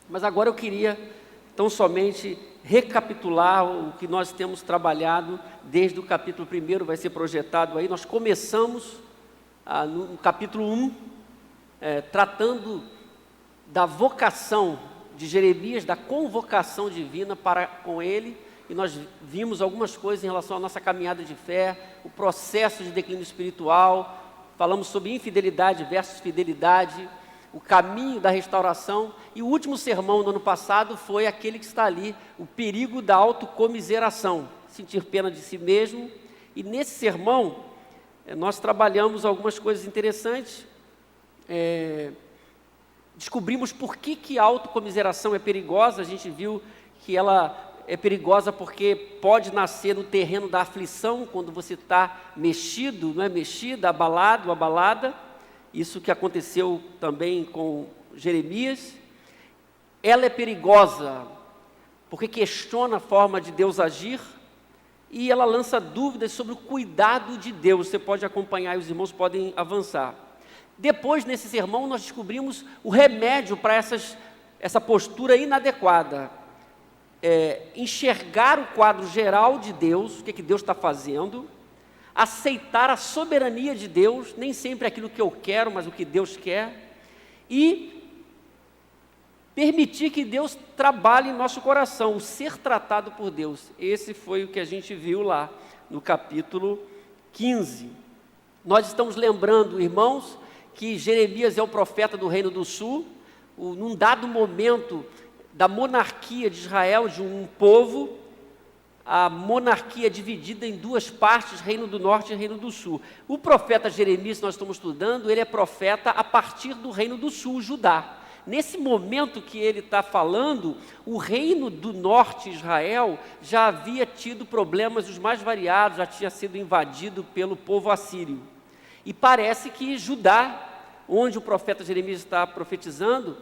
Mas agora eu queria, tão somente, recapitular o que nós temos trabalhado desde o capítulo 1, vai ser projetado aí. Nós começamos no capítulo 1, tratando da vocação de Jeremias, da convocação divina para com ele, e nós vimos algumas coisas em relação à nossa caminhada de fé, o processo de declínio espiritual, falamos sobre infidelidade versus fidelidade, o caminho da restauração, e o último sermão do ano passado foi aquele que está ali, o perigo da autocomiseração, sentir pena de si mesmo. E nesse sermão, nós trabalhamos algumas coisas interessantes, descobrimos por que a autocomiseração é perigosa. A gente viu que ela é perigosa porque pode nascer no terreno da aflição, quando você está mexido, não é mexida, abalado, abalada. Isso que aconteceu também com Jeremias. Ela é perigosa porque questiona a forma de Deus agir, e ela lança dúvidas sobre o cuidado de Deus. Você pode acompanhar e os irmãos podem avançar. Depois, nesse sermão, nós descobrimos o remédio para essa postura inadequada. Enxergar o quadro geral de Deus, o que Deus está fazendo, aceitar a soberania de Deus, nem sempre aquilo que eu quero, mas o que Deus quer, e permitir que Deus trabalhe em nosso coração, o ser tratado por Deus. Esse foi o que a gente viu lá no capítulo 15. Nós estamos lembrando, irmãos, que Jeremias é o profeta do Reino do Sul. Num dado momento da monarquia de Israel, de um povo, a monarquia dividida em duas partes, Reino do Norte e Reino do Sul. O profeta Jeremias, que nós estamos estudando, ele é profeta a partir do Reino do Sul, Judá. Nesse momento que ele está falando, o Reino do Norte, Israel, já havia tido problemas os mais variados, já tinha sido invadido pelo povo assírio. E parece que Judá, onde o profeta Jeremias está profetizando,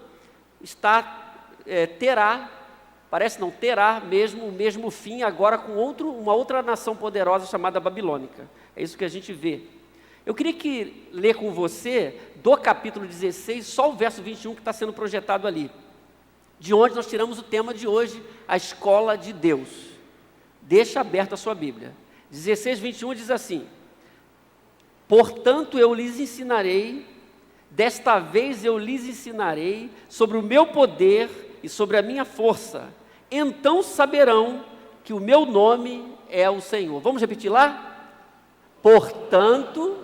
terá mesmo o mesmo fim, agora com uma outra nação poderosa chamada Babilônica. É isso que a gente vê. Eu queria ler com você, do capítulo 16, só o verso 21 que está sendo projetado ali, de onde nós tiramos o tema de hoje, a escola de Deus. Deixa aberta a sua Bíblia. 16, 21 diz assim: portanto eu lhes ensinarei, desta vez eu lhes ensinarei sobre o meu poder e sobre a minha força, então saberão que o meu nome é o Senhor. Vamos repetir lá? Portanto,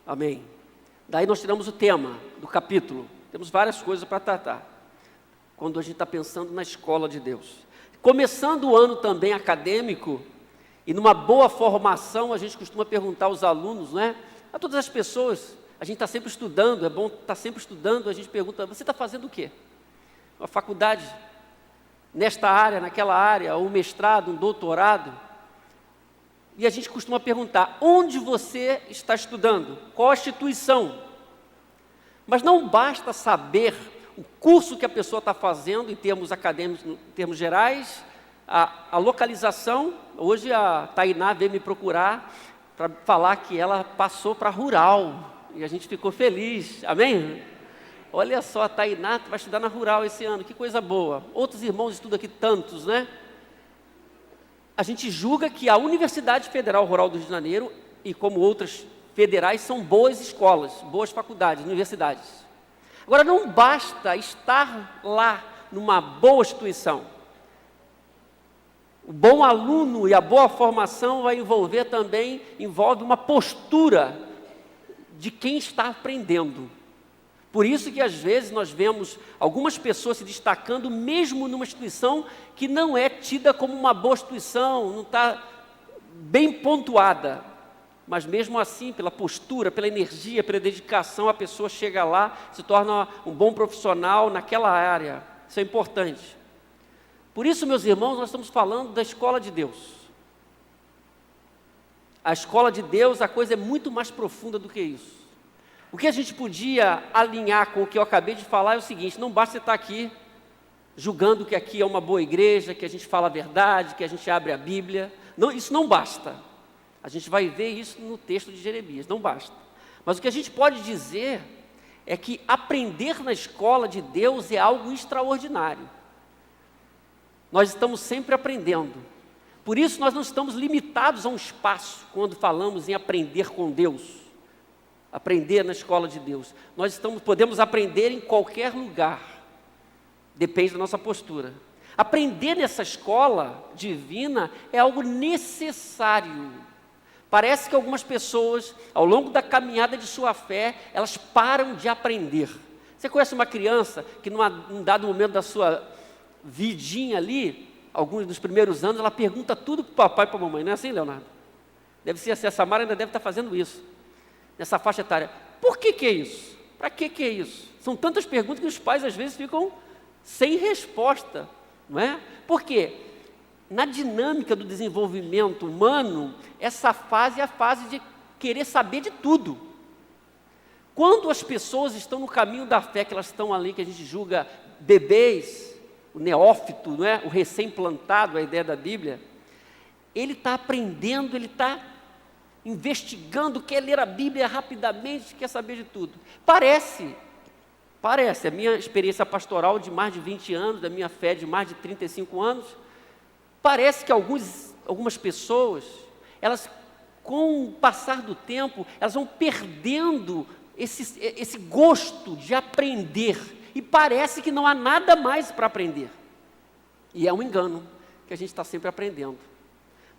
amém. Daí nós tiramos o tema do capítulo. Temos várias coisas para tratar, quando a gente está pensando na escola de Deus. Começando o ano também acadêmico, e numa boa formação, a gente costuma perguntar aos alunos, né? A todas as pessoas, a gente está sempre estudando, é bom estar sempre estudando, a gente pergunta: você está fazendo o quê? Uma faculdade, nesta área, naquela área, ou um mestrado, um doutorado. E a gente costuma perguntar: onde você está estudando? Qual a instituição? Mas não basta saber o curso que a pessoa está fazendo, em termos acadêmicos, em termos gerais, a localização. Hoje a Tainá veio me procurar para falar que ela passou para rural, e a gente ficou feliz, amém? Olha só, a Tainá vai estudar na rural esse ano, que coisa boa. Outros irmãos estudam aqui, tantos, né? A gente julga que a Universidade Federal Rural do Rio de Janeiro, e como outras federais, são boas escolas, boas faculdades, universidades. Agora, não basta estar lá numa boa instituição. O bom aluno e a boa formação envolve uma postura de quem está aprendendo. Por isso que às vezes nós vemos algumas pessoas se destacando mesmo numa instituição que não é tida como uma boa instituição, não está bem pontuada. Mas mesmo assim, pela postura, pela energia, pela dedicação, a pessoa chega lá, se torna um bom profissional naquela área. Isso é importante. Por isso, meus irmãos, nós estamos falando da escola de Deus. A escola de Deus, a coisa é muito mais profunda do que isso. O que a gente podia alinhar com o que eu acabei de falar é o seguinte: não basta você estar aqui, julgando que aqui é uma boa igreja, que a gente fala a verdade, que a gente abre a Bíblia. Não, isso não basta. A gente vai ver isso no texto de Jeremias, não basta. Mas o que a gente pode dizer é que aprender na escola de Deus é algo extraordinário. Nós estamos sempre aprendendo. Por isso nós não estamos limitados a um espaço quando falamos em aprender com Deus. Aprender na escola de Deus. Podemos aprender em qualquer lugar. Depende da nossa postura. Aprender nessa escola divina é algo necessário. Parece que algumas pessoas, ao longo da caminhada de sua fé, elas param de aprender. Você conhece uma criança que num dado momento da sua vidinha ali, alguns dos primeiros anos, ela pergunta tudo para o papai e para a mamãe, não é assim, Leonardo? Deve ser assim, a Samara ainda deve estar fazendo isso, nessa faixa etária. Por que é isso? Para que é isso? São tantas perguntas que os pais às vezes ficam sem resposta, não é? Por quê? Na dinâmica do desenvolvimento humano, essa fase é a fase de querer saber de tudo. Quando as pessoas estão no caminho da fé, que elas estão ali, que a gente julga bebês, o neófito, não é? O recém-plantado, a ideia da Bíblia, ele está aprendendo, ele está investigando, quer ler a Bíblia rapidamente, quer saber de tudo. Parece, a minha experiência pastoral de mais de 20 anos, da minha fé de mais de 35 anos, parece que algumas pessoas, elas, com o passar do tempo, elas vão perdendo esse gosto de aprender, e parece que não há nada mais para aprender, e é um engano, que a gente está sempre aprendendo.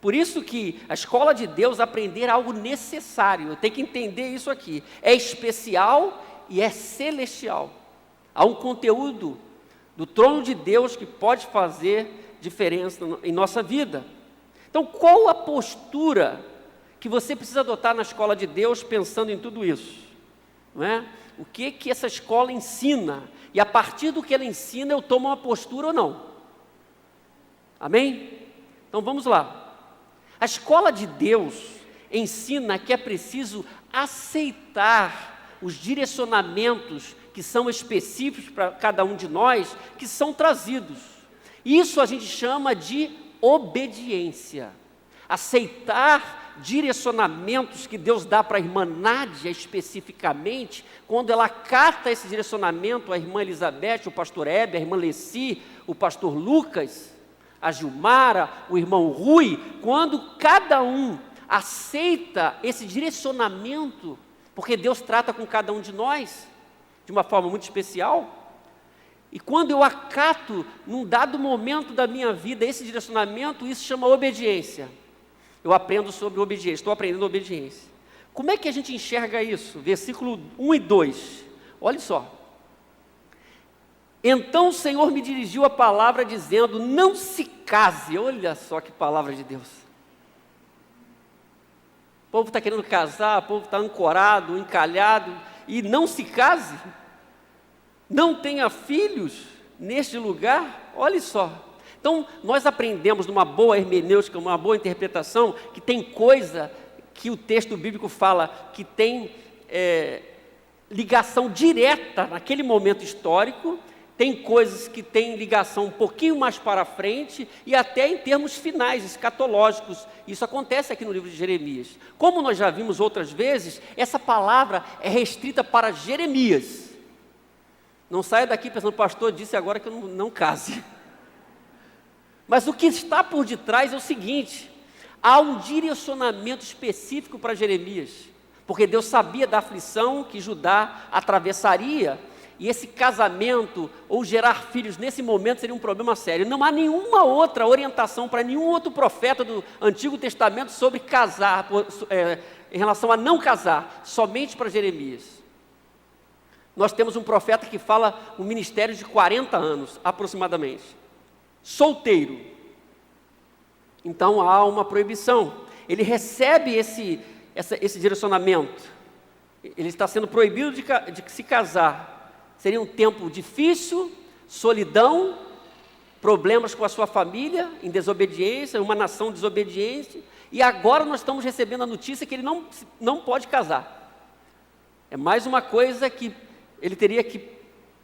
Por isso que a escola de Deus, aprender é algo necessário, eu tenho que entender isso aqui, é especial e é celestial, há um conteúdo do trono de Deus que pode fazer diferença em nossa vida. Então, qual a postura que você precisa adotar na escola de Deus, pensando em tudo isso? Não é? O que essa escola ensina? E a partir do que ela ensina, eu tomo uma postura ou não? Amém? Então vamos lá. A escola de Deus ensina que é preciso aceitar os direcionamentos que são específicos para cada um de nós, que são trazidos. Isso a gente chama de obediência. Aceitar direcionamentos que Deus dá para a irmã Nádia especificamente, quando ela acata esse direcionamento, a irmã Elizabeth, o pastor Hebe, a irmã Leci, o pastor Lucas, a Gilmara, o irmão Rui, quando cada um aceita esse direcionamento, porque Deus trata com cada um de nós de uma forma muito especial, e quando eu acato, num dado momento da minha vida, esse direcionamento, isso chama obediência. Eu aprendo sobre obediência, estou aprendendo obediência. Como é que a gente enxerga isso? Versículo 1 e 2, olha só. Então o Senhor me dirigiu a palavra dizendo, não se case. Olha só que palavra de Deus. O povo está querendo casar, o povo está ancorado, encalhado, e não se case. Não tenha filhos neste lugar, olha só. Então, nós aprendemos numa boa hermenêutica, uma boa interpretação, que tem coisa que o texto bíblico fala que tem ligação direta naquele momento histórico, tem coisas que têm ligação um pouquinho mais para frente, e até em termos finais, escatológicos. Isso acontece aqui no livro de Jeremias. Como nós já vimos outras vezes, essa palavra é restrita para Jeremias. Não saia daqui pensando, o pastor disse agora que eu não case. Mas o que está por detrás é o seguinte, há um direcionamento específico para Jeremias, porque Deus sabia da aflição que Judá atravessaria, e esse casamento, ou gerar filhos nesse momento seria um problema sério. Não há nenhuma outra orientação para nenhum outro profeta do Antigo Testamento sobre casar, em relação a não casar, somente para Jeremias. Nós temos um profeta que fala um ministério de 40 anos, aproximadamente, solteiro. Então há uma proibição. Ele recebe esse direcionamento. Ele está sendo proibido de se casar. Seria um tempo difícil, solidão, problemas com a sua família, em desobediência, uma nação desobediente. E agora nós estamos recebendo a notícia que ele não pode casar. É mais uma coisa que ele teria que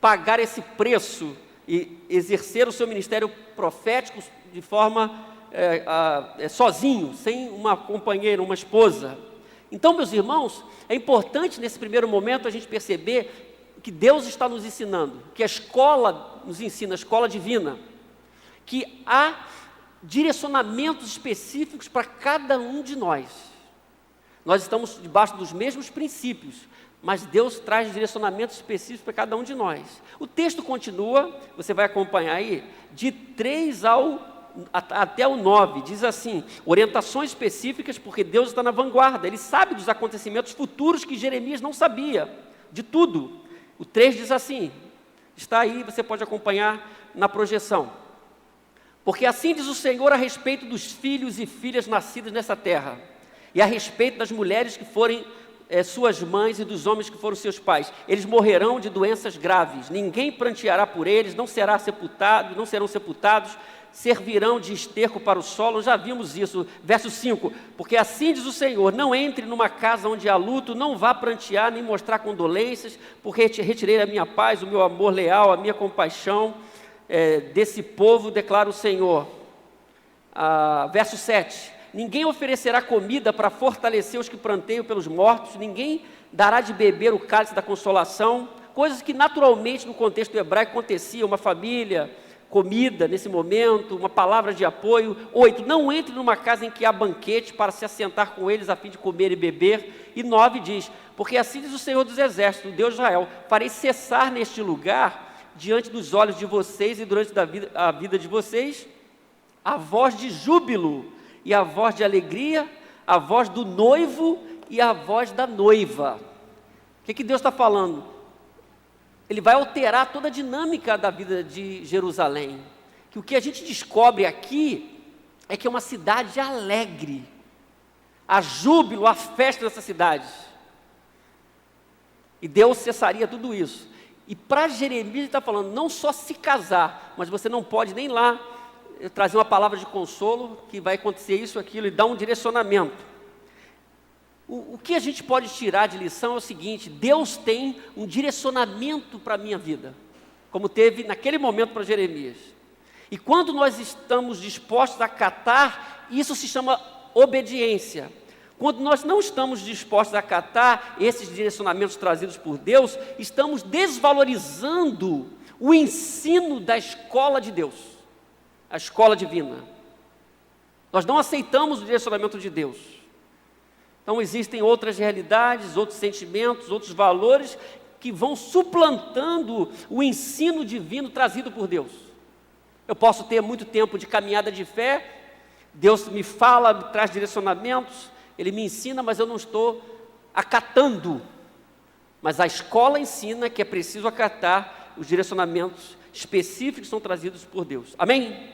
pagar esse preço e exercer o seu ministério profético de forma sozinho, sem uma companheira, uma esposa. Então, meus irmãos, é importante nesse primeiro momento a gente perceber que Deus está nos ensinando, que a escola nos ensina, a escola divina, que há direcionamentos específicos para cada um de nós. Nós estamos debaixo dos mesmos princípios, mas Deus traz direcionamentos específicos para cada um de nós. O texto continua, você vai acompanhar aí, de 3 até o 9, diz assim: orientações específicas, porque Deus está na vanguarda, Ele sabe dos acontecimentos futuros que Jeremias não sabia, de tudo. O 3 diz assim, está aí, você pode acompanhar na projeção: porque assim diz o Senhor a respeito dos filhos e filhas nascidos nessa terra, e a respeito das mulheres que forem suas mães e dos homens que foram seus pais, eles morrerão de doenças graves, ninguém pranteará por eles, não serão sepultados, servirão de esterco para o solo. Já vimos isso, verso 5, porque assim diz o Senhor: não entre numa casa onde há luto, não vá prantear, nem mostrar condolências, porque retirei a minha paz, o meu amor leal, a minha compaixão desse povo, declara o Senhor. Verso 7, ninguém oferecerá comida para fortalecer os que pranteiam pelos mortos, ninguém dará de beber o cálice da consolação, coisas que naturalmente no contexto hebraico acontecia, uma família, comida nesse momento, uma palavra de apoio. 8, não entre numa casa em que há banquete para se assentar com eles a fim de comer e beber. E 9 diz, porque assim diz o Senhor dos Exércitos, o Deus de Israel: farei cessar neste lugar, diante dos olhos de vocês e durante a vida de vocês, a voz de júbilo e a voz de alegria, a voz do noivo e a voz da noiva. O que Deus está falando? Ele vai alterar toda a dinâmica da vida de Jerusalém. Que o que a gente descobre aqui é que é uma cidade alegre. Há júbilo, há festa nessa cidade. E Deus cessaria tudo isso. E para Jeremias ele está falando, não só se casar, mas você não pode nem lá trazer uma palavra de consolo, que vai acontecer isso, aquilo, e dar um direcionamento. O que a gente pode tirar de lição é o seguinte: Deus tem um direcionamento para a minha vida, como teve naquele momento para Jeremias. E quando nós estamos dispostos a acatar, isso se chama obediência. Quando nós não estamos dispostos a acatar esses direcionamentos trazidos por Deus, estamos desvalorizando o ensino da escola de Deus, a escola divina. Nós não aceitamos o direcionamento de Deus. Então existem outras realidades, outros sentimentos, outros valores que vão suplantando o ensino divino trazido por Deus. Eu posso ter muito tempo de caminhada de fé, Deus me fala, me traz direcionamentos, Ele me ensina, mas eu não estou acatando. Mas a escola ensina que é preciso acatar os direcionamentos específicos que são trazidos por Deus. Amém?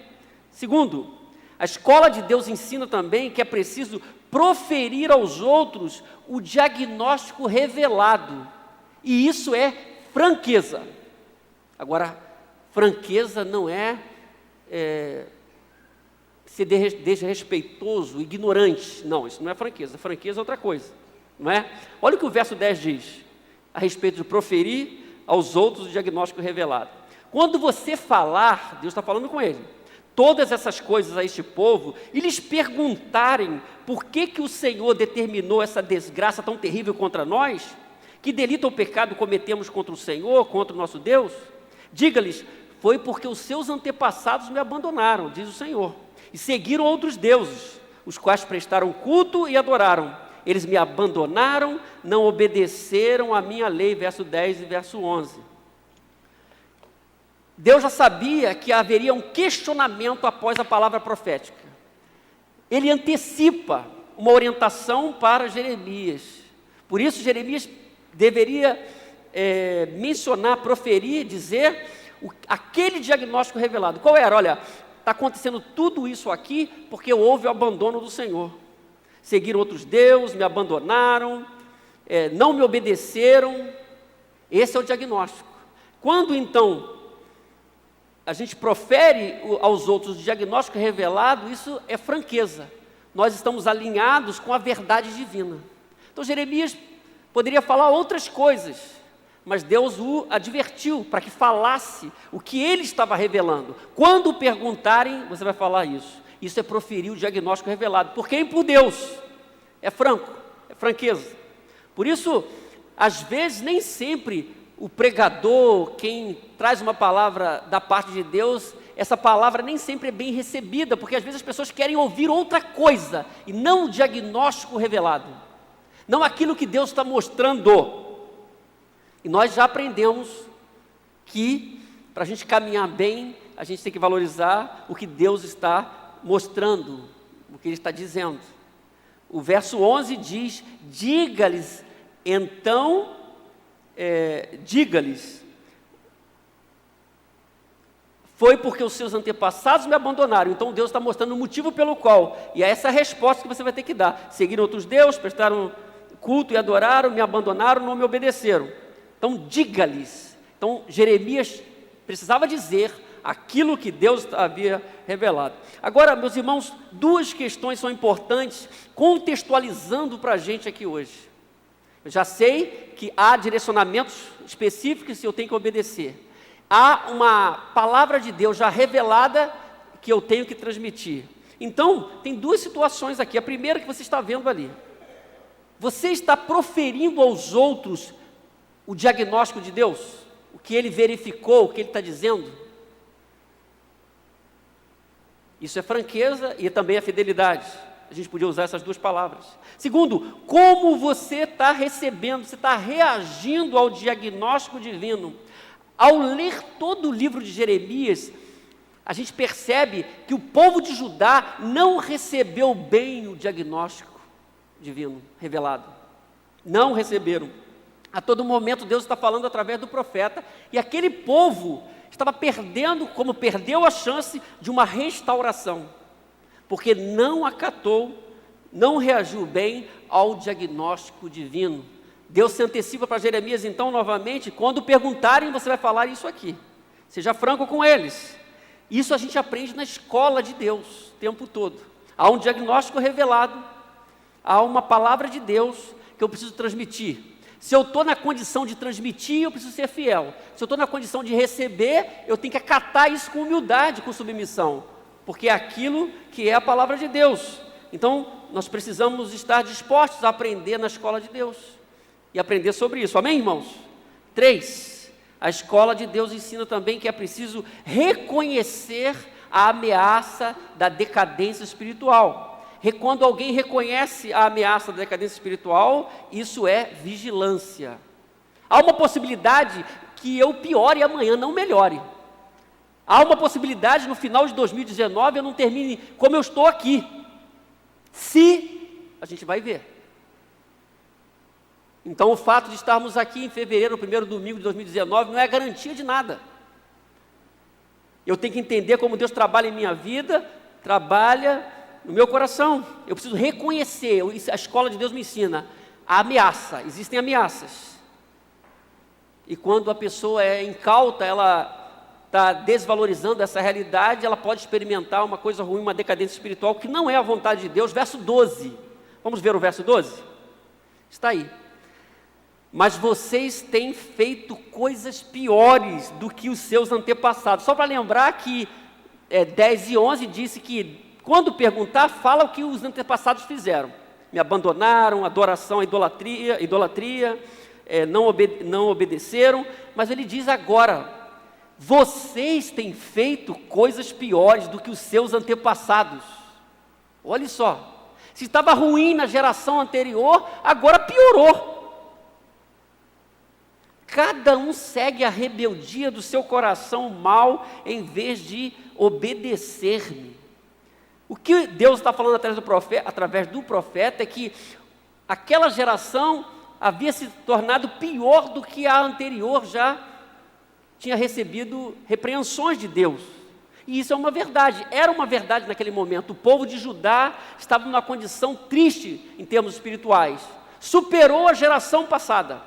Segundo, a escola de Deus ensina também que é preciso proferir aos outros o diagnóstico revelado. E isso é franqueza. Agora, franqueza não é ser desrespeitoso, ignorante. Não, isso não é franqueza. Franqueza é outra coisa, não é? Olha o que o verso 10 diz, a respeito de proferir aos outros o diagnóstico revelado. Quando você falar, Deus está falando com ele, todas essas coisas a este povo, e lhes perguntarem por que o Senhor determinou essa desgraça tão terrível contra nós, que delito ou pecado cometemos contra o Senhor, contra o nosso Deus, diga-lhes, foi porque os seus antepassados me abandonaram, diz o Senhor, e seguiram outros deuses, os quais prestaram culto e adoraram. Eles me abandonaram, não obedeceram à minha lei, verso 10 e verso 11. Deus já sabia que haveria um questionamento após a palavra profética. Ele antecipa uma orientação para Jeremias. Por isso, Jeremias deveria mencionar, proferir, dizer aquele diagnóstico revelado. Qual era? Olha, está acontecendo tudo isso aqui porque houve o abandono do Senhor. Seguiram outros deuses, me abandonaram, não me obedeceram. Esse é o diagnóstico. Quando então a gente profere aos outros o diagnóstico revelado, isso é franqueza. Nós estamos alinhados com a verdade divina. Então Jeremias poderia falar outras coisas, mas Deus o advertiu para que falasse o que ele estava revelando. Quando perguntarem, você vai falar isso. Isso é proferir o diagnóstico revelado. Por quem? Por Deus. É franco, é franqueza. Por isso, às vezes, nem sempre o pregador, quem traz uma palavra da parte de Deus, essa palavra nem sempre é bem recebida, porque às vezes as pessoas querem ouvir outra coisa, e não o diagnóstico revelado. Não aquilo que Deus está mostrando. E nós já aprendemos que, para a gente caminhar bem, a gente tem que valorizar o que Deus está mostrando, o que Ele está dizendo. O verso 11 diz: diga-lhes, então, diga-lhes, foi porque os seus antepassados me abandonaram. Então Deus está mostrando o motivo pelo qual, e é essa a resposta que você vai ter que dar: seguiram outros deuses, prestaram culto e adoraram, me abandonaram, não me obedeceram. Então diga-lhes. Então Jeremias precisava dizer aquilo que Deus havia revelado. Agora, meus irmãos, duas questões são importantes, contextualizando para a gente aqui hoje. Eu já sei que há direcionamentos específicos que eu tenho que obedecer. Há uma palavra de Deus já revelada que eu tenho que transmitir. Então, tem duas situações aqui. A primeira que você está vendo ali. Você está proferindo aos outros o diagnóstico de Deus? O que Ele verificou, o que Ele está dizendo? Isso é franqueza e também é fidelidade. A gente podia usar essas duas palavras. Segundo, como você está recebendo, você está reagindo ao diagnóstico divino. Ao ler todo o livro de Jeremias, a gente percebe que o povo de Judá não recebeu bem o diagnóstico divino revelado. Não receberam. A todo momento Deus está falando através do profeta, e aquele povo estava perdendo, como perdeu a chance de uma restauração, porque não acatou, não reagiu bem ao diagnóstico divino. Deus se antecipa para Jeremias então novamente: quando perguntarem, você vai falar isso aqui, seja franco com eles. Isso a gente aprende na escola de Deus, o tempo todo. Há um diagnóstico revelado, há uma palavra de Deus que eu preciso transmitir. Se eu estou na condição de transmitir, eu preciso ser fiel. Se eu estou na condição de receber, eu tenho que acatar isso com humildade, com submissão, porque é aquilo que é a palavra de Deus. Então, nós precisamos estar dispostos a aprender na escola de Deus e aprender sobre isso. Amém, irmãos? 3, a escola de Deus ensina também que é preciso reconhecer a ameaça da decadência espiritual. Quando alguém reconhece a ameaça da decadência espiritual, isso é vigilância. Há uma possibilidade que eu piore e amanhã não melhore. Há uma possibilidade no final de 2019 eu não termine como eu estou aqui. Se a gente vai ver. Então o fato de estarmos aqui em fevereiro, no primeiro domingo de 2019, não é garantia de nada. Eu tenho que entender como Deus trabalha em minha vida, trabalha no meu coração. Eu preciso reconhecer, a escola de Deus me ensina, a ameaça, existem ameaças. E quando a pessoa é incauta, ela está desvalorizando essa realidade, ela pode experimentar uma coisa ruim, uma decadência espiritual, que não é a vontade de Deus. Verso 12, vamos ver o verso 12? Está aí. Mas vocês têm feito coisas piores do que os seus antepassados. Só para lembrar que 10 e 11 disse que, quando perguntar, fala o que os antepassados fizeram. Me abandonaram, adoração, idolatria, não obedeceram. Mas ele diz agora: vocês têm feito coisas piores do que os seus antepassados. Olha só, se estava ruim na geração anterior, agora piorou. Cada um segue a rebeldia do seu coração mau, em vez de obedecer-me. O que Deus está falando através do profeta é que aquela geração havia se tornado pior do que a anterior já tinha recebido repreensões de Deus. E isso é uma verdade, era uma verdade naquele momento. O povo de Judá estava numa condição triste em termos espirituais. Superou a geração passada,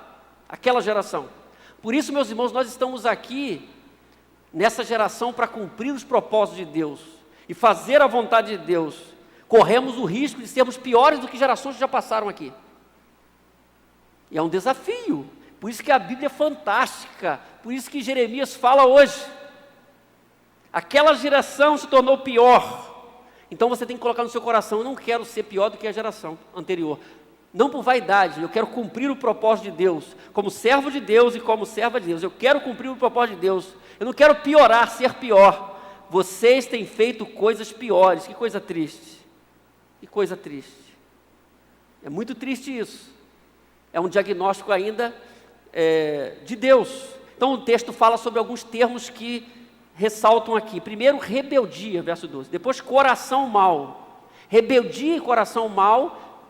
aquela geração. Por isso, meus irmãos, nós estamos aqui nessa geração para cumprir os propósitos de Deus e fazer a vontade de Deus. Corremos o risco de sermos piores do que gerações que já passaram aqui. E é um desafio, Por isso que a Bíblia é fantástica, por isso que Jeremias fala hoje. Aquela geração se tornou pior. Então você tem que colocar no seu coração: eu não quero ser pior do que a geração anterior. Não por vaidade, eu quero cumprir o propósito de Deus, como servo de Deus e como serva de Deus. Eu quero cumprir o propósito de Deus. Eu não quero piorar, ser pior. Vocês têm feito coisas piores. Que coisa triste. Que coisa triste. É muito triste isso. É um diagnóstico ainda de Deus. Então o texto fala sobre alguns termos que ressaltam aqui. Primeiro, rebeldia, verso 12. Depois, coração mau. Rebeldia e coração mau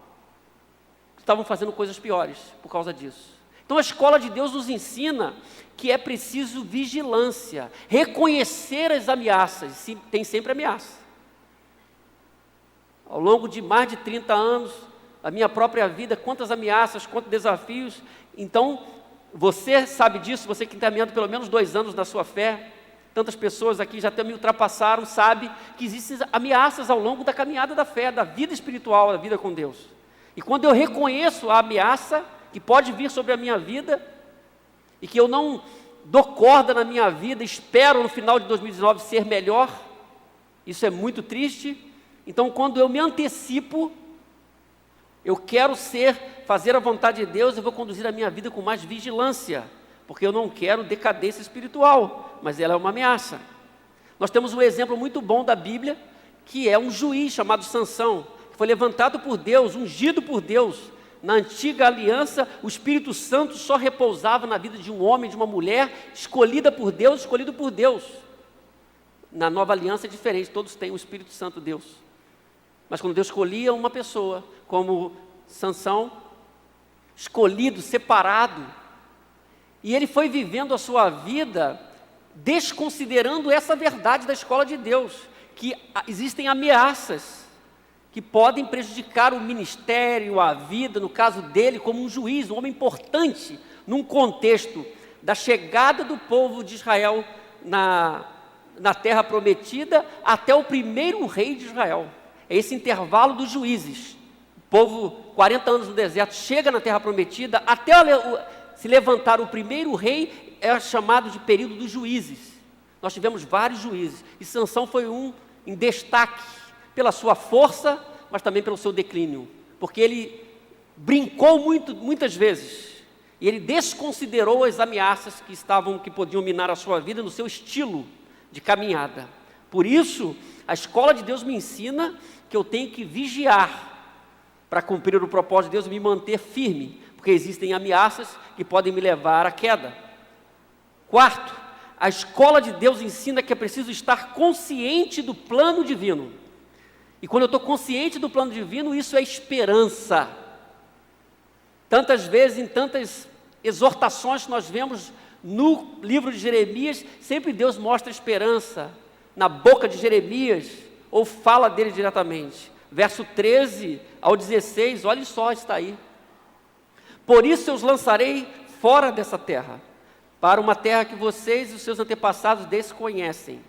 estavam fazendo coisas piores por causa disso. Então a escola de Deus nos ensina que é preciso vigilância, reconhecer as ameaças. Tem sempre ameaça. Ao longo de mais de 30 anos, a minha própria vida, quantas ameaças, quantos desafios. Então, você sabe disso, você que tem caminhado pelo menos 2 anos na sua fé, tantas pessoas aqui já até me ultrapassaram, sabe que existem ameaças ao longo da caminhada da fé, da vida espiritual, da vida com Deus. E quando eu reconheço a ameaça que pode vir sobre a minha vida, e que eu não dou corda na minha vida, espero no final de 2019 ser melhor, isso é muito triste. Então, quando eu me antecipo, eu quero fazer a vontade de Deus, eu vou conduzir a minha vida com mais vigilância, porque eu não quero decadência espiritual, mas ela é uma ameaça. Nós temos um exemplo muito bom da Bíblia, que é um juiz chamado Sansão, que foi levantado por Deus, ungido por Deus. Na antiga aliança, o Espírito Santo só repousava na vida de um homem, de uma mulher, escolhido por Deus. Na nova aliança é diferente, todos têm o Espírito Santo Deus. Mas quando Deus escolhia uma pessoa, como Sansão, escolhido, separado, e ele foi vivendo a sua vida desconsiderando essa verdade da escola de Deus, que existem ameaças que podem prejudicar o ministério, a vida, no caso dele, como um juiz, um homem importante, num contexto da chegada do povo de Israel na terra prometida, até o primeiro rei de Israel. É esse intervalo dos juízes. O povo, 40 anos no deserto, chega na terra prometida, até se levantar o primeiro rei, é chamado de período dos juízes. Nós tivemos vários juízes, e Sansão foi um em destaque, pela sua força, mas também pelo seu declínio, porque ele brincou muitas vezes, e ele desconsiderou as ameaças que podiam minar a sua vida no seu estilo de caminhada. Por isso, a escola de Deus me ensina que eu tenho que vigiar para cumprir o propósito de Deus e me manter firme, porque existem ameaças que podem me levar à queda. Quarto, a escola de Deus ensina que é preciso estar consciente do plano divino. E quando eu estou consciente do plano divino, isso é esperança. Tantas vezes, em tantas exortações que nós vemos no livro de Jeremias, sempre Deus mostra esperança na boca de Jeremias, ou fala dele diretamente. Verso 13 ao 16, olha só, está aí. Por isso eu os lançarei fora dessa terra, para uma terra que vocês e os seus antepassados desconhecem.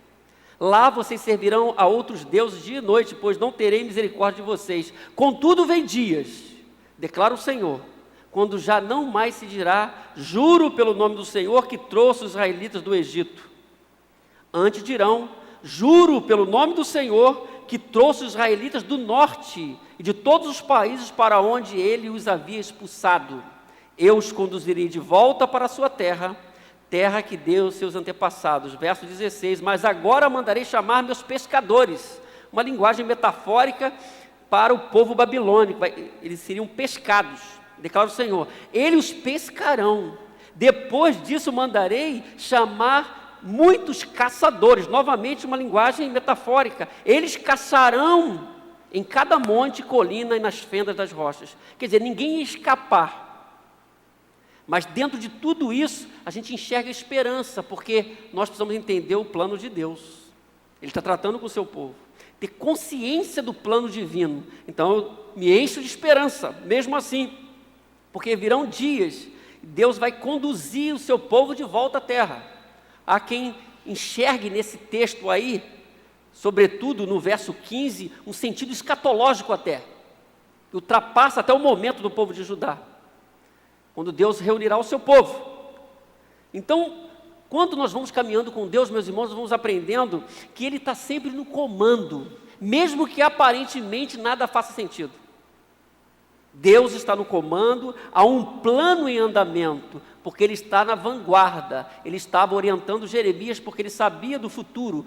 Lá vocês servirão a outros deuses dia e noite, pois não terei misericórdia de vocês. Contudo vem dias, declara o Senhor, quando já não mais se dirá: juro pelo nome do Senhor que trouxe os israelitas do Egito. Antes dirão: juro pelo nome do Senhor que trouxe os israelitas do norte e de todos os países para onde ele os havia expulsado. Eu os conduzirei de volta para a sua terra, terra que deu aos seus antepassados. Verso 16, mas agora mandarei chamar meus pescadores, uma linguagem metafórica para o povo babilônico. Eles seriam pescados, declara o Senhor. Eles os pescarão. Depois disso mandarei chamar muitos caçadores, novamente uma linguagem metafórica. Eles caçarão em cada monte, colina e nas fendas das rochas. Quer dizer, ninguém ia escapar. Mas dentro de tudo isso, a gente enxerga esperança, porque nós precisamos entender o plano de Deus. Ele está tratando com o seu povo. Ter consciência do plano divino. Então eu me encho de esperança, mesmo assim. Porque virão dias, Deus vai conduzir o seu povo de volta à terra. Há quem enxergue nesse texto aí, sobretudo no verso 15, um sentido escatológico até. Que ultrapassa até o momento do povo de Judá. quando Deus reunirá o seu povo. Então, quando nós vamos caminhando com Deus, meus irmãos, nós vamos aprendendo que Ele está sempre no comando, mesmo que aparentemente nada faça sentido. Deus está no comando, há um plano em andamento, porque Ele está na vanguarda. Ele estava orientando Jeremias porque Ele sabia do futuro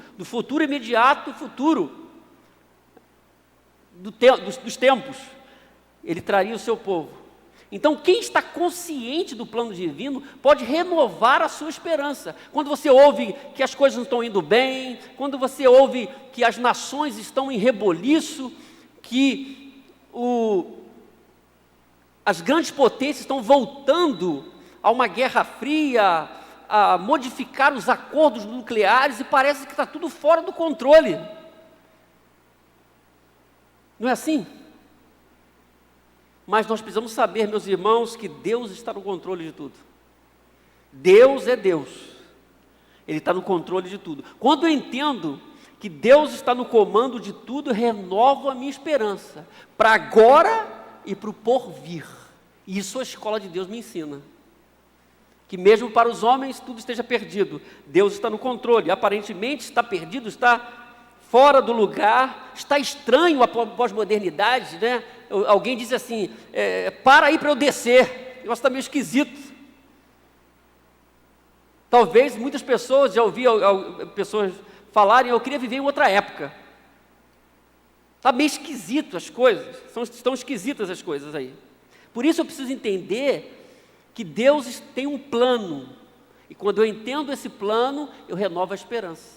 imediato, futuro dos tempos. Ele traria o seu povo. Então, quem está consciente do plano divino pode renovar a sua esperança. Quando você ouve que as coisas não estão indo bem, quando você ouve que as nações estão em reboliço, que as grandes potências estão voltando a uma guerra fria, a modificar os acordos nucleares, e parece que está tudo fora do controle. Não é assim? Mas nós precisamos saber, meus irmãos, que Deus está no controle de tudo. Deus é Deus. Ele está no controle de tudo. Quando eu entendo que Deus está no comando de tudo, eu renovo a minha esperança para agora e para o porvir. E isso a escola de Deus me ensina. Que mesmo para os homens tudo esteja perdido, Deus está no controle. Aparentemente está perdido, está fora do lugar, está estranho a pós-modernidade, né? Alguém diz assim, para aí para eu descer, o negócio está meio esquisito. Talvez muitas pessoas, já ouvi pessoas falarem, eu queria viver em outra época. Está meio esquisito as coisas, estão esquisitas as coisas aí. Por isso eu preciso entender que Deus tem um plano, e quando eu entendo esse plano, eu renovo a esperança.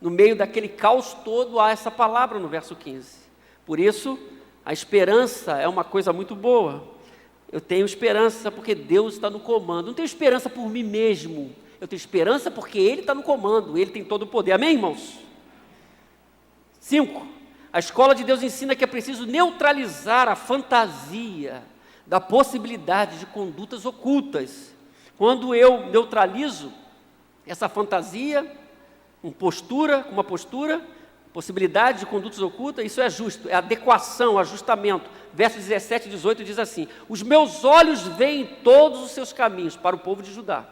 No meio daquele caos todo, há essa palavra no verso 15. Por isso, a esperança é uma coisa muito boa. Eu tenho esperança porque Deus está no comando. Não tenho esperança por mim mesmo. Eu tenho esperança porque Ele está no comando. Ele tem todo o poder. Amém, irmãos? 5. A escola de Deus ensina que é preciso neutralizar a fantasia da possibilidade de condutas ocultas. Quando eu neutralizo essa fantasia, uma postura, possibilidade de condutas ocultas, isso é justo, é adequação, ajustamento. Versos 17 e 18 diz assim: os meus olhos veem todos os seus caminhos para o povo de Judá.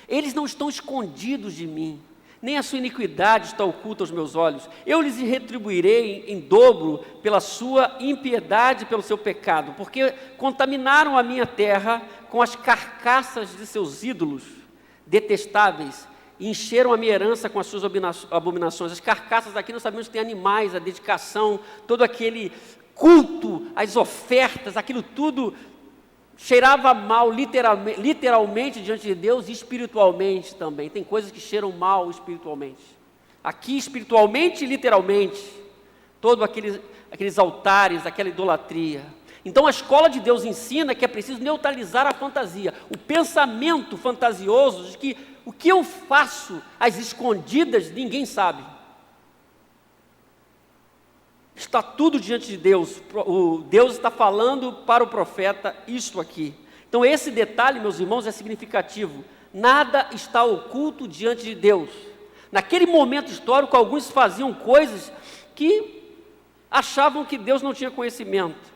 Eles não estão escondidos de mim, nem a sua iniquidade está oculta aos meus olhos. Eu lhes retribuirei em dobro pela sua impiedade e pelo seu pecado, porque contaminaram a minha terra com as carcaças de seus ídolos detestáveis, e encheram a minha herança com as suas abominações. As carcaças aqui nós sabemos que tem animais, a dedicação, todo aquele culto, as ofertas, aquilo tudo cheirava mal literalmente diante de Deus e espiritualmente também. Tem coisas que cheiram mal espiritualmente. Aqui espiritualmente e literalmente, todos aqueles altares, aquela idolatria. Então a escola de Deus ensina que é preciso neutralizar a fantasia, o pensamento fantasioso de que o que eu faço às escondidas ninguém sabe. Está tudo diante de Deus. Deus está falando para o profeta isto aqui. Então esse detalhe, meus irmãos, é significativo. Nada está oculto diante de Deus. Naquele momento histórico, alguns faziam coisas que achavam que Deus não tinha conhecimento.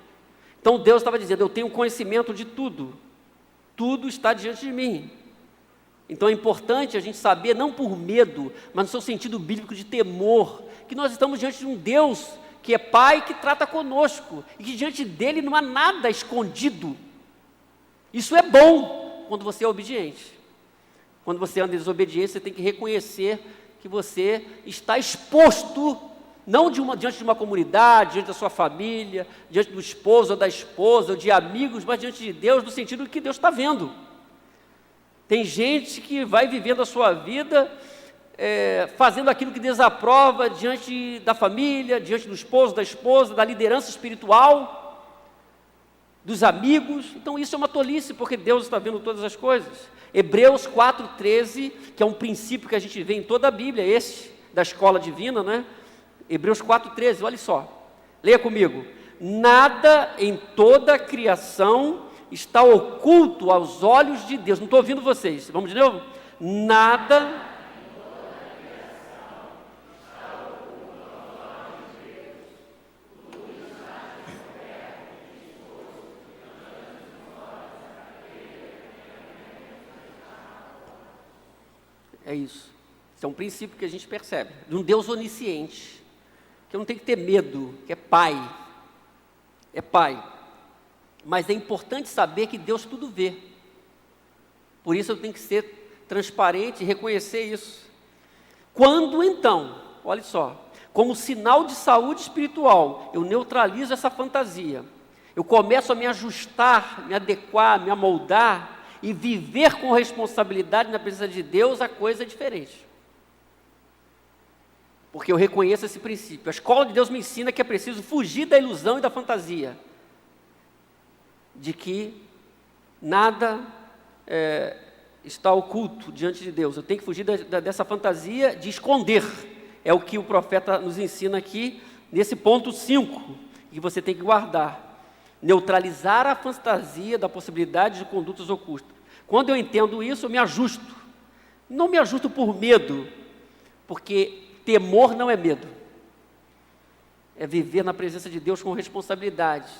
Então Deus estava dizendo, eu tenho conhecimento de tudo. Tudo está diante de mim. Então é importante a gente saber, não por medo, mas no seu sentido bíblico de temor, que nós estamos diante de um Deus que é Pai, que trata conosco, e que diante dele não há nada escondido. Isso é bom quando você é obediente. Quando você anda em desobediência, você tem que reconhecer que você está exposto, não diante de uma comunidade, diante da sua família, diante do esposo ou da esposa, ou de amigos, mas diante de Deus, no sentido que Deus está vendo. Tem gente que vai vivendo a sua vida fazendo aquilo que desaprova diante da família, diante do esposo, da esposa, da liderança espiritual, dos amigos. Então isso é uma tolice, porque Deus está vendo todas as coisas. Hebreus 4,13, que é um princípio que a gente vê em toda a Bíblia, esse da escola divina, né? Hebreus 4,13, olha só, leia comigo. Nada em toda a criação está oculto aos olhos de Deus. Não estou ouvindo vocês, vamos de novo? Nada É isso. Isso é um princípio que a gente percebe, de um Deus onisciente, que não tem que ter medo, que é Pai. É Pai. Mas é importante saber que Deus tudo vê. Por isso eu tenho que ser transparente e reconhecer isso. Quando então, olha só, como sinal de saúde espiritual, eu neutralizo essa fantasia, eu começo a me ajustar, me adequar, me amoldar e viver com responsabilidade na presença de Deus, a coisa é diferente. Porque eu reconheço esse princípio. A escola de Deus me ensina que é preciso fugir da ilusão e da fantasia, de que nada está oculto diante de Deus. Eu tenho que fugir dessa fantasia de esconder. É o que o profeta nos ensina aqui, nesse ponto 5, que você tem que guardar. Neutralizar a fantasia da possibilidade de condutas ocultas. Quando eu entendo isso, eu me ajusto. Não me ajusto por medo, porque temor não é medo. É viver na presença de Deus com responsabilidade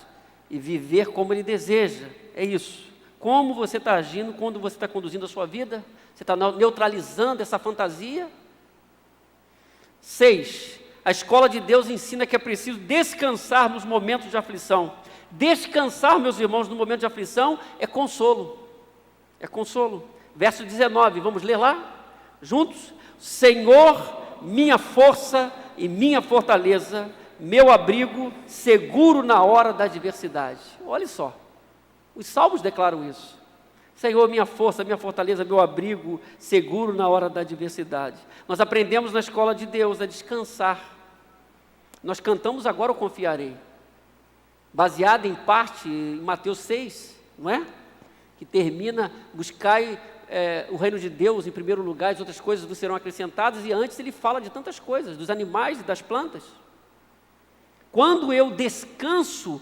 e viver como Ele deseja. É isso. Como você está agindo quando você está conduzindo a sua vida? Você está neutralizando essa fantasia? 6. A escola de Deus ensina que é preciso descansar nos momentos de aflição. Descansar, meus irmãos, no momento de aflição é consolo. É consolo. Verso 19, vamos ler lá? Juntos? Senhor, minha força e minha fortaleza, meu abrigo, seguro na hora da adversidade. Olha só, os salmos declaram isso. Senhor, minha força, minha fortaleza, meu abrigo, seguro na hora da adversidade. Nós aprendemos na escola de Deus a descansar. Nós cantamos agora o confiarei, baseado em parte em Mateus 6, não é? Que termina, buscai o reino de Deus em primeiro lugar, as outras coisas vos serão acrescentadas, e antes ele fala de tantas coisas, dos animais e das plantas. Quando eu descanso,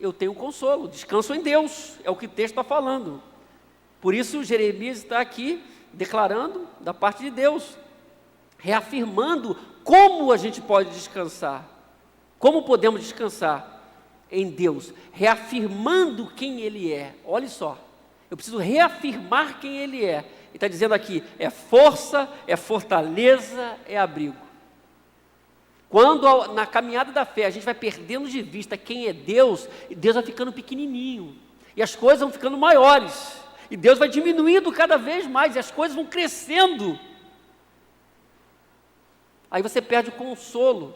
eu tenho consolo, descanso em Deus, é o que o texto está falando. Por isso Jeremias está aqui declarando da parte de Deus, reafirmando como a gente pode descansar, como podemos descansar em Deus, reafirmando quem Ele é. Olha só, eu preciso reafirmar quem Ele é. Ele está dizendo aqui, é força, é fortaleza, é abrigo. Quando na caminhada da fé a gente vai perdendo de vista quem é Deus, e Deus vai ficando pequenininho, e as coisas vão ficando maiores, e Deus vai diminuindo cada vez mais, e as coisas vão crescendo. Aí você perde o consolo,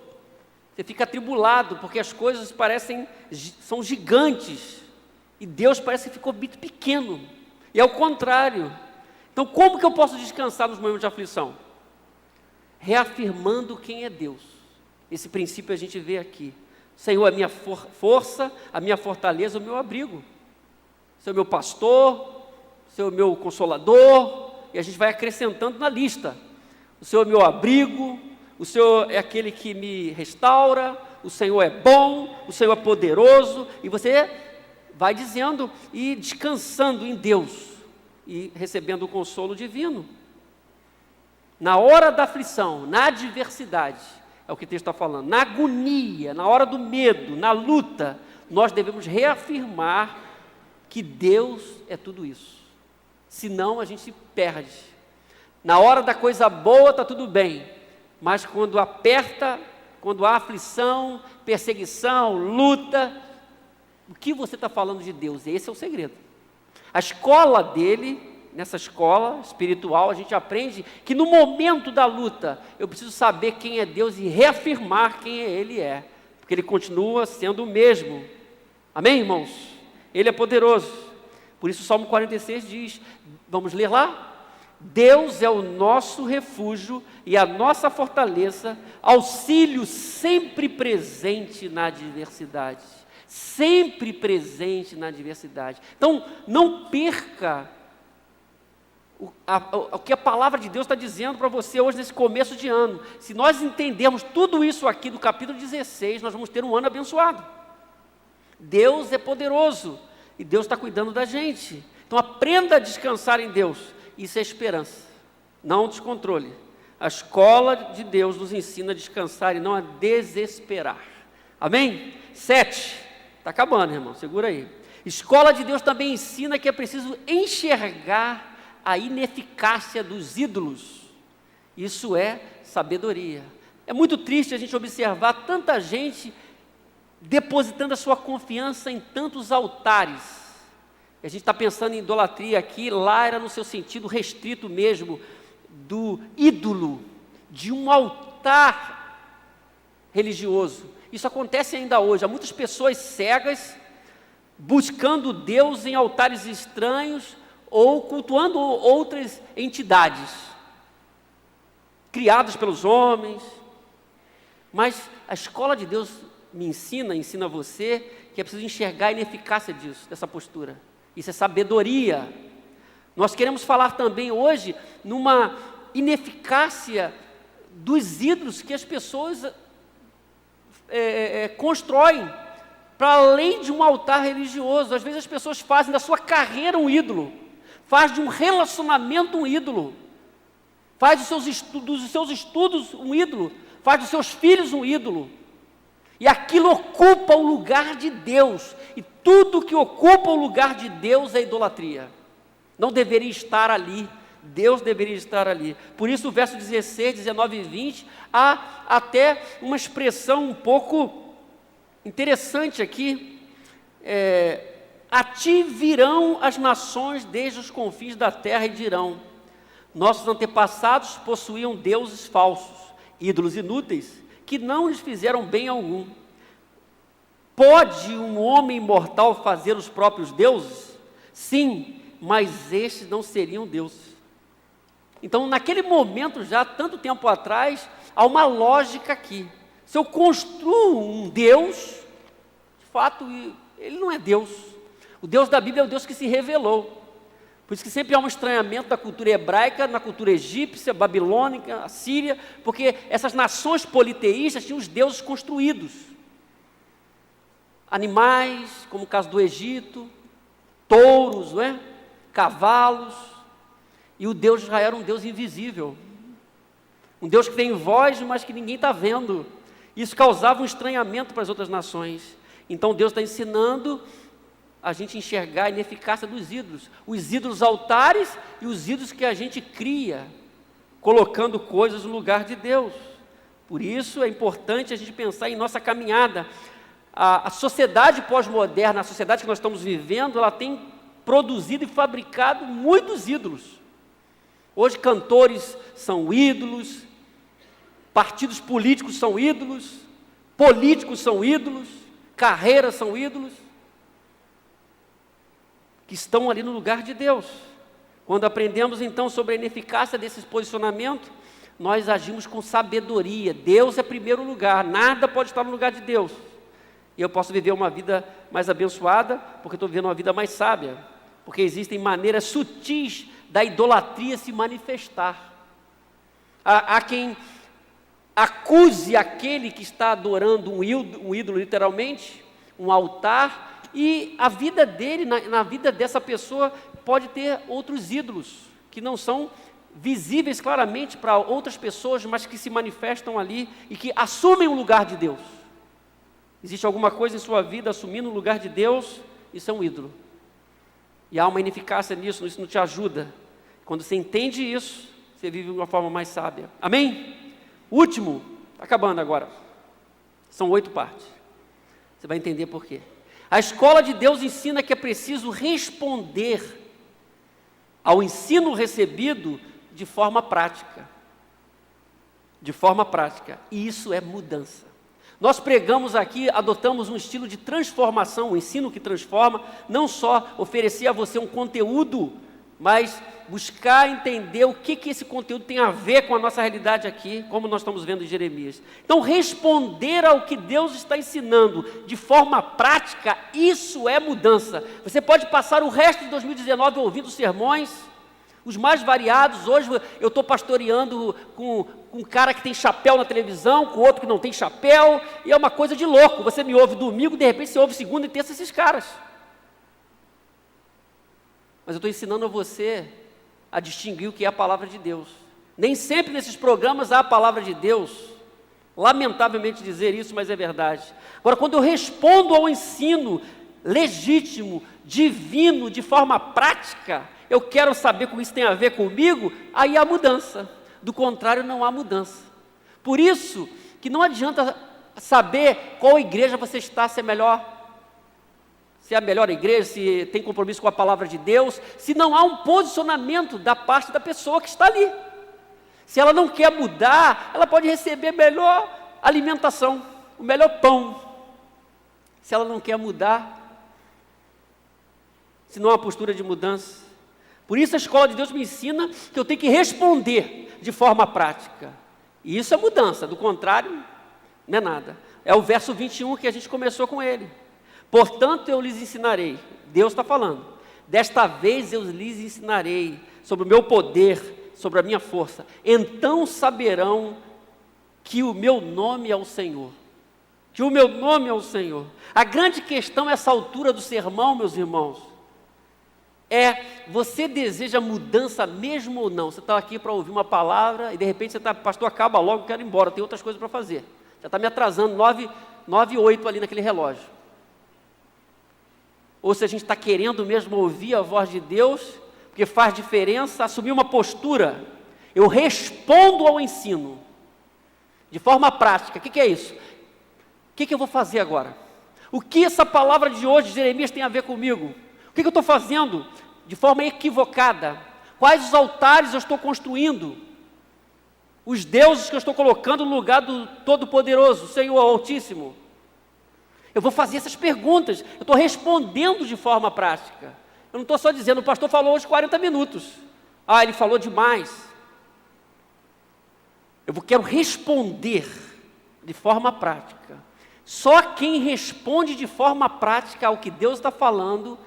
você fica atribulado, porque as coisas são gigantes, e Deus parece que ficou muito pequeno, e é o contrário. Então como que eu posso descansar nos momentos de aflição? Reafirmando quem é Deus. Esse princípio a gente vê aqui. Senhor, a minha força, a minha fortaleza, o meu abrigo. Senhor, é meu pastor, Senhor, é meu consolador, e a gente vai acrescentando na lista. O Senhor é meu abrigo, o Senhor é aquele que me restaura, o Senhor é bom, o Senhor é poderoso, e você vai dizendo e descansando em Deus, e recebendo o consolo divino. Na hora da aflição, na adversidade, é o que o texto está falando, na agonia, na hora do medo, na luta, nós devemos reafirmar que Deus é tudo isso. Senão a gente se perde. Na hora da coisa boa está tudo bem, mas quando aperta, quando há aflição, perseguição, luta, o que você está falando de Deus? Esse é o segredo. A escola dele, nessa escola espiritual, a gente aprende que no momento da luta, eu preciso saber quem é Deus e reafirmar quem Ele é, porque Ele continua sendo o mesmo. Amém, irmãos? Ele é poderoso. Por isso o Salmo 46 diz, vamos ler lá? Deus é o nosso refúgio e a nossa fortaleza, auxílio sempre presente na adversidade. Sempre presente na adversidade. Então, não perca o que a palavra de Deus está dizendo para você hoje nesse começo de ano. Se nós entendermos tudo isso aqui do capítulo 16, nós vamos ter um ano abençoado. Deus é poderoso e Deus está cuidando da gente. Então aprenda a descansar em Deus. Isso é esperança, não descontrole. A escola de Deus nos ensina a descansar e não a desesperar. Amém? 7. Está acabando, irmão, segura aí. Escola de Deus também ensina que é preciso enxergar a ineficácia dos ídolos. Isso é sabedoria. É muito triste a gente observar tanta gente depositando a sua confiança em tantos altares. A gente está pensando em idolatria aqui, lá era no seu sentido restrito mesmo, do ídolo, de um altar religioso. Isso acontece ainda hoje. Há muitas pessoas cegas buscando Deus em altares estranhos ou cultuando outras entidades criadas pelos homens. Mas a escola de Deus me ensina você que é preciso enxergar a ineficácia disso, dessa postura. Isso é sabedoria. Nós queremos falar também hoje numa ineficácia dos ídolos que as pessoas constroem para além de um altar religioso. Às vezes as pessoas fazem da sua carreira um ídolo, faz de um relacionamento um ídolo, faz dos seus estudos um ídolo, faz dos seus filhos um ídolo, e aquilo ocupa o lugar de Deus, e tudo que ocupa o lugar de Deus é idolatria. Não deveria estar ali. Deus deveria estar ali. Por isso o verso 16, 19 e 20, há até uma expressão um pouco interessante aqui. A ti virão as nações desde os confins da terra e dirão: nossos antepassados possuíam deuses falsos, ídolos inúteis, que não lhes fizeram bem algum. Pode um homem mortal fazer os próprios deuses? Sim, mas estes não seriam deuses. Então, naquele momento, já tanto tempo atrás, há uma lógica aqui. Se eu construo um Deus, de fato, ele não é Deus. O Deus da Bíblia é o Deus que se revelou. Por isso que sempre há um estranhamento da cultura hebraica, na cultura egípcia, babilônica, assíria, porque essas nações politeístas tinham os deuses construídos. Animais, como o caso do Egito, touros, não é? Cavalos. E o Deus de Israel era um Deus invisível, um Deus que tem voz, mas que ninguém está vendo. Isso causava um estranhamento para as outras nações. Então Deus está ensinando a gente enxergar a ineficácia dos ídolos, os ídolos altares e os ídolos que a gente cria, colocando coisas no lugar de Deus. Por isso é importante a gente pensar em nossa caminhada. A sociedade pós-moderna, a sociedade que nós estamos vivendo, ela tem produzido e fabricado muitos ídolos. Hoje cantores são ídolos, partidos políticos são ídolos, políticos são ídolos, carreiras são ídolos, que estão ali no lugar de Deus. Quando aprendemos então sobre a ineficácia desses posicionamentos, nós agimos com sabedoria. Deus é primeiro lugar, nada pode estar no lugar de Deus. E eu posso viver uma vida mais abençoada, porque estou vivendo uma vida mais sábia, porque existem maneiras sutis da idolatria se manifestar. Há quem acuse aquele que está adorando um ídolo literalmente, um altar, e a vida dele, na vida dessa pessoa, pode ter outros ídolos, que não são visíveis claramente para outras pessoas, mas que se manifestam ali e que assumem o lugar de Deus. Existe alguma coisa em sua vida assumindo o lugar de Deus, isso é um ídolo. E há uma ineficácia nisso, isso não te ajuda. Quando você entende isso, você vive de uma forma mais sábia. Amém? Último, está acabando agora. São 8 partes. Você vai entender por quê. A escola de Deus ensina que é preciso responder ao ensino recebido de forma prática. De forma prática. E isso é mudança. Nós pregamos aqui, adotamos um estilo de transformação, um ensino que transforma, não só oferecer a você um conteúdo, mas buscar entender o que esse conteúdo tem a ver com a nossa realidade aqui, como nós estamos vendo em Jeremias. Então, responder ao que Deus está ensinando de forma prática, isso é mudança. Você pode passar o resto de 2019 ouvindo sermões, os mais variados. Hoje eu estou pastoreando com um cara que tem chapéu na televisão, com outro que não tem chapéu, e é uma coisa de louco. Você me ouve domingo, de repente você ouve segunda e terça esses caras. Mas eu estou ensinando a você a distinguir o que é a palavra de Deus. Nem sempre nesses programas há a palavra de Deus. Lamentavelmente dizer isso, mas é verdade. Agora, quando eu respondo ao ensino legítimo, divino, de forma prática, eu quero saber como isso tem a ver comigo, aí há mudança. Do contrário, não há mudança. Por isso que não adianta saber qual igreja você está, se é a melhor igreja, se tem compromisso com a palavra de Deus, se não há um posicionamento da parte da pessoa que está ali. Se ela não quer mudar, ela pode receber melhor alimentação, o melhor pão. Se ela não quer mudar, se não há postura de mudança. Por isso a escola de Deus me ensina que eu tenho que responder de forma prática. E isso é mudança, do contrário, não é nada. É o verso 21 que a gente começou com ele. Portanto, eu lhes ensinarei, Deus está falando, desta vez eu lhes ensinarei sobre o meu poder, sobre a minha força. Então saberão que o meu nome é o Senhor. Que o meu nome é o Senhor. A grande questão nessa altura do sermão, meus irmãos, você deseja mudança mesmo ou não? Você está aqui para ouvir uma palavra e de repente você está, pastor, acaba logo, quero ir embora, tem outras coisas para fazer. Já está me atrasando, 9:08 ali naquele relógio. Ou se a gente está querendo mesmo ouvir a voz de Deus, porque faz diferença, assumir uma postura. Eu respondo ao ensino, de forma prática. O que é isso? O que eu vou fazer agora? O que essa palavra de hoje, de Jeremias, tem a ver comigo? O que eu estou fazendo de forma equivocada? Quais os altares eu estou construindo? Os deuses que eu estou colocando no lugar do Todo-Poderoso, Senhor Altíssimo? Eu vou fazer essas perguntas, eu estou respondendo de forma prática. Eu não estou só dizendo, o pastor falou hoje 40 minutos. Ele falou demais. Eu quero responder de forma prática. Só quem responde de forma prática ao que Deus está falando,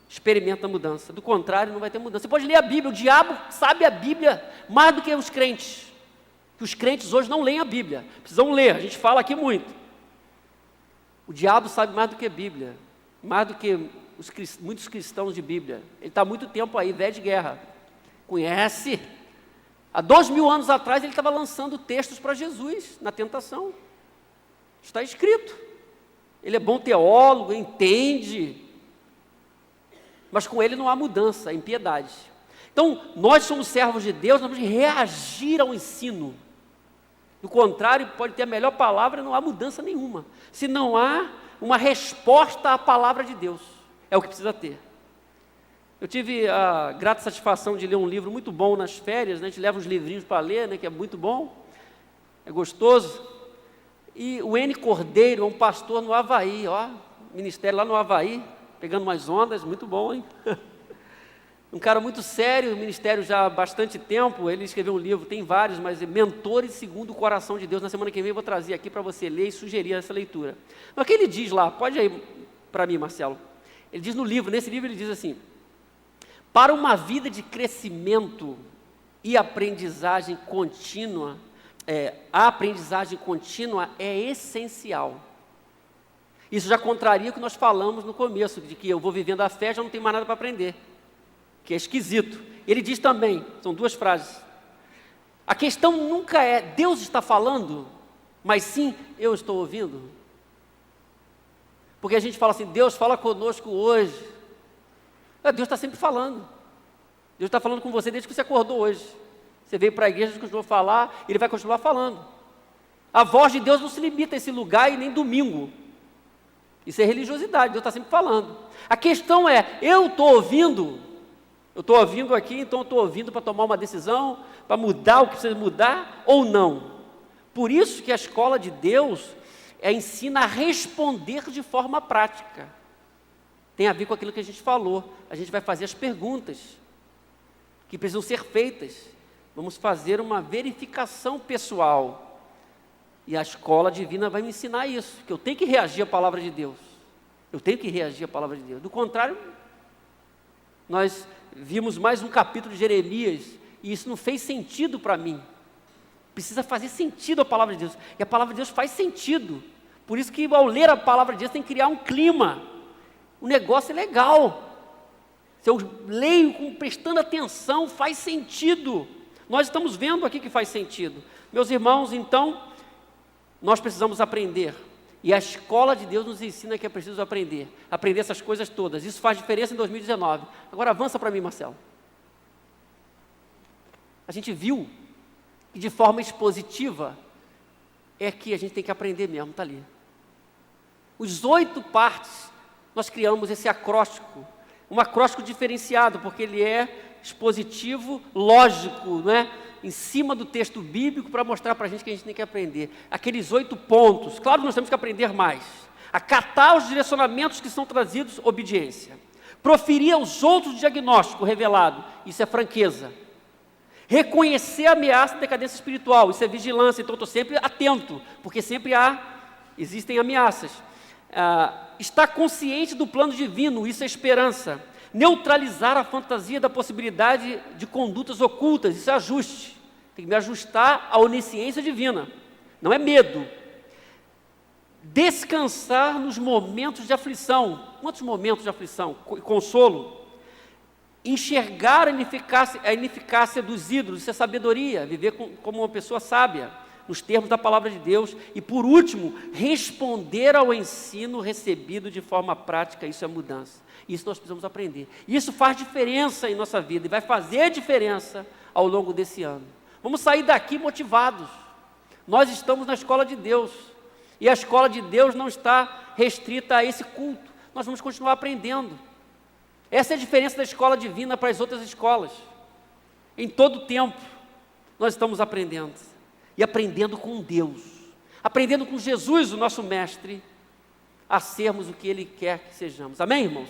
experimenta a mudança. Do contrário, não vai ter mudança. Você pode ler a Bíblia, o diabo sabe a Bíblia mais do que os crentes. Que os crentes hoje não leem a Bíblia, precisam ler, a gente fala aqui muito. O diabo sabe mais do que a Bíblia, mais do que muitos cristãos de Bíblia. Ele está há muito tempo aí, velho de guerra. Conhece? Há 2000 anos atrás ele estava lançando textos para Jesus, na tentação. Está escrito. Ele é bom teólogo, entende. Mas com ele não há mudança, é impiedade. Então, nós somos servos de Deus, nós temos que reagir ao ensino. Do contrário, pode ter a melhor palavra e não há mudança nenhuma. Se não há uma resposta à palavra de Deus, é o que precisa ter. Eu tive a grata satisfação de ler um livro muito bom nas férias, né? A gente leva uns livrinhos para ler, né? Que é muito bom, é gostoso. E o N. Cordeiro é um pastor no Havaí, ministério lá no Havaí, pegando umas ondas, muito bom, hein? Um cara muito sério, ministério já há bastante tempo. Ele escreveu um livro, tem vários, mas Mentores segundo o Coração de Deus. Na semana que vem eu vou trazer aqui para você ler e sugerir essa leitura. Mas o que ele diz lá, pode ir para mim, Marcelo. Ele diz no livro, nesse livro ele diz assim: para uma vida de crescimento e aprendizagem contínua, a aprendizagem contínua é essencial. Isso já contraria o que nós falamos no começo, de que eu vou vivendo a fé, já não tenho mais nada para aprender, que é esquisito. Ele diz também, são duas frases, a questão nunca é Deus está falando, mas sim eu estou ouvindo. Porque a gente fala assim, Deus fala conosco hoje. Deus está sempre falando. Deus está falando com você desde que você acordou hoje. Você veio para a igreja e continuou a falar, Ele vai continuar falando. A voz de Deus não se limita a esse lugar e nem domingo. Isso é religiosidade, Deus está sempre falando. A questão é, eu estou ouvindo aqui, então eu estou ouvindo para tomar uma decisão, para mudar o que precisa mudar ou não. Por isso que a escola de Deus ensina a responder de forma prática. Tem a ver com aquilo que a gente falou. A gente vai fazer as perguntas que precisam ser feitas. Vamos fazer uma verificação pessoal. E a escola divina vai me ensinar isso, que eu tenho que reagir à palavra de Deus. Eu tenho que reagir à palavra de Deus. Do contrário, nós vimos mais um capítulo de Jeremias e isso não fez sentido para mim. Precisa fazer sentido a palavra de Deus. E a palavra de Deus faz sentido. Por isso que ao ler a palavra de Deus tem que criar um clima. O negócio é legal. Se eu leio prestando atenção, faz sentido. Nós estamos vendo aqui que faz sentido. Meus irmãos, então, nós precisamos aprender. E a escola de Deus nos ensina que é preciso aprender essas coisas todas. Isso faz diferença em 2019. Agora avança para mim, Marcelo. A gente viu que de forma expositiva é que a gente tem que aprender mesmo, está ali. Os 8 partes, nós criamos esse acróstico, um acróstico diferenciado, porque ele é expositivo, lógico, né? Em cima do texto bíblico, para mostrar para a gente que a gente tem que aprender. Aqueles 8 pontos, claro que nós temos que aprender mais. Acatar os direcionamentos que são trazidos, obediência. Proferir aos outros o diagnóstico revelado, isso é franqueza. Reconhecer a ameaça da decadência espiritual, isso é vigilância, então eu estou sempre atento, porque sempre existem ameaças. Estar consciente do plano divino, isso é esperança. Neutralizar a fantasia da possibilidade de condutas ocultas, isso é ajuste. Tem que me ajustar à onisciência divina, não é medo. Descansar nos momentos de aflição. Quantos momentos de aflição? Consolo. Enxergar a ineficácia dos ídolos, isso é sabedoria, viver como uma pessoa sábia, nos termos da palavra de Deus. E por último, responder ao ensino recebido de forma prática, isso é mudança. Isso nós precisamos aprender. Isso faz diferença em nossa vida e vai fazer diferença ao longo desse ano. Vamos sair daqui motivados. Nós estamos na escola de Deus e a escola de Deus não está restrita a esse culto. Nós vamos continuar aprendendo. Essa é a diferença da escola divina para as outras escolas. Em todo tempo, nós estamos aprendendo. E aprendendo com Deus. Aprendendo com Jesus, o nosso mestre, a sermos o que Ele quer que sejamos. Amém, irmãos?